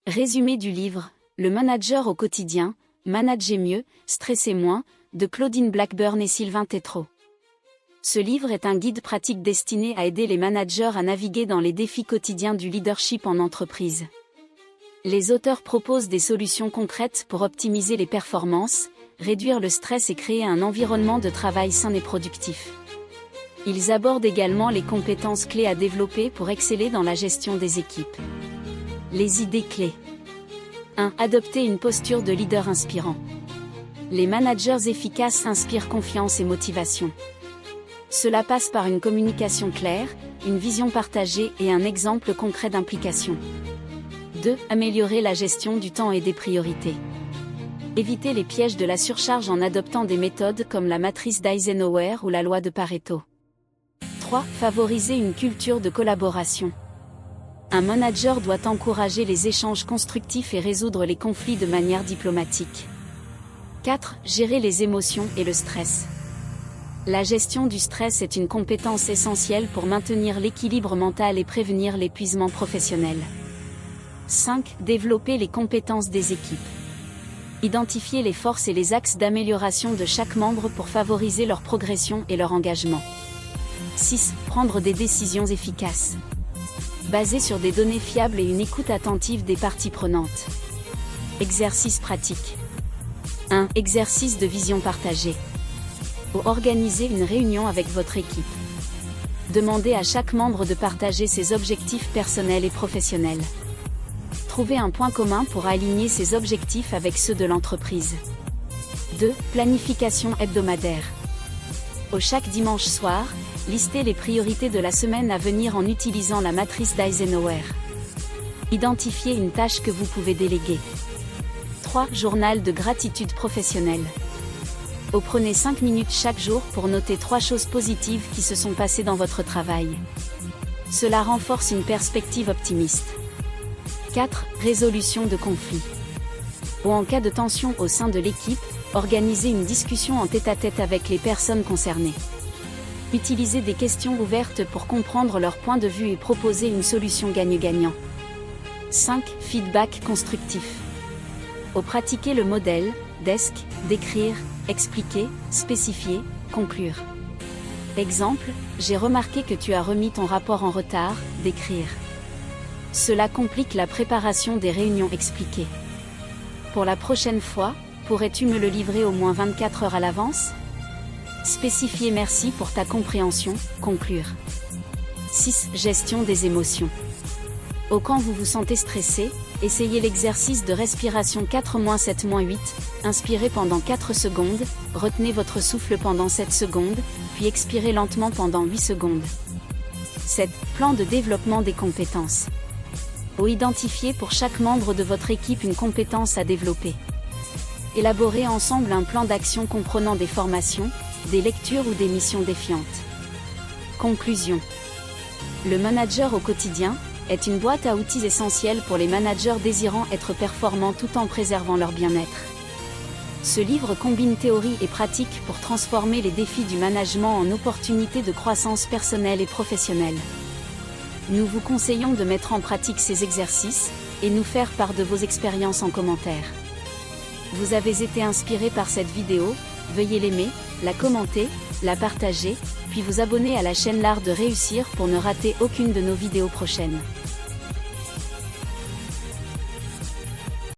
Résumé du livre « Le manager au quotidien, manager mieux, stresser moins » de Claudine Blackburn et Sylvain Tétrault. Ce livre est un guide pratique destiné à aider les managers à naviguer dans les défis quotidiens du leadership en entreprise. Les auteurs proposent des solutions concrètes pour optimiser les performances, réduire le stress et créer un environnement de travail sain et productif. Ils abordent également les compétences clés à développer pour exceller dans la gestion des équipes. Les idées clés. 1. Adopter une posture de leader inspirant. Les managers efficaces inspirent confiance et motivation. Cela passe par une communication claire, une vision partagée et un exemple concret d'implication. 2. Améliorer la gestion du temps et des priorités. Éviter les pièges de la surcharge en adoptant des méthodes comme la matrice d'Eisenhower ou la loi de Pareto. 3. Favoriser une culture de collaboration. Un manager doit encourager les échanges constructifs et résoudre les conflits de manière diplomatique. 4. Gérer les émotions et le stress. La gestion du stress est une compétence essentielle pour maintenir l'équilibre mental et prévenir l'épuisement professionnel. 5. Développer les compétences des équipes. Identifier les forces et les axes d'amélioration de chaque membre pour favoriser leur progression et leur engagement. 6. Prendre des décisions efficaces. Basées sur des données fiables et une écoute attentive des parties prenantes. Exercice pratique. 1. Exercice de vision partagée. Organisez une réunion avec votre équipe. Demandez à chaque membre de partager ses objectifs personnels et professionnels. Trouvez un point commun pour aligner ses objectifs avec ceux de l'entreprise. 2. Planification hebdomadaire. Chaque dimanche soir, listez les priorités de la semaine à venir en utilisant la matrice d'Eisenhower. Identifiez une tâche que vous pouvez déléguer. 3. Journal de gratitude professionnelle. Prenez 5 minutes chaque jour pour noter 3 choses positives qui se sont passées dans votre travail. Cela renforce une perspective optimiste. 4. Résolution de conflits. En cas de tension au sein de l'équipe, organisez une discussion en tête-à-tête avec les personnes concernées. Utilisez des questions ouvertes pour comprendre leur point de vue et proposer une solution gagnant-gagnant. 5. Feedback constructif. Pratiquez le modèle, DESC, décrire, expliquer, spécifier, conclure. Exemple, j'ai remarqué que tu as remis ton rapport en retard, décrire. Cela complique la préparation des réunions expliquées. Pour la prochaine fois, pourrais-tu me le livrer au moins 24 heures à l'avance ? Spécifier merci pour ta compréhension, conclure. 6. Gestion des émotions. Quand vous vous sentez stressé, essayez l'exercice de respiration 4-7-8, inspirez pendant 4 secondes, retenez votre souffle pendant 7 secondes, puis expirez lentement pendant 8 secondes. 7. Plan de développement des compétences. Identifiez pour chaque membre de votre équipe une compétence à développer. Élaborez ensemble un plan d'action comprenant des formations, des lectures ou des missions défiantes. Conclusion. Le manager au quotidien est une boîte à outils essentielle pour les managers désirant être performants tout en préservant leur bien-être. Ce livre combine théorie et pratique pour transformer les défis du management en opportunités de croissance personnelle et professionnelle. Nous vous conseillons de mettre en pratique ces exercices et nous faire part de vos expériences en commentaire. Vous avez été inspiré par cette vidéo, veuillez l'aimer, la commenter, la partager, puis vous abonner à la chaîne L'Art de Réussir pour ne rater aucune de nos vidéos prochaines.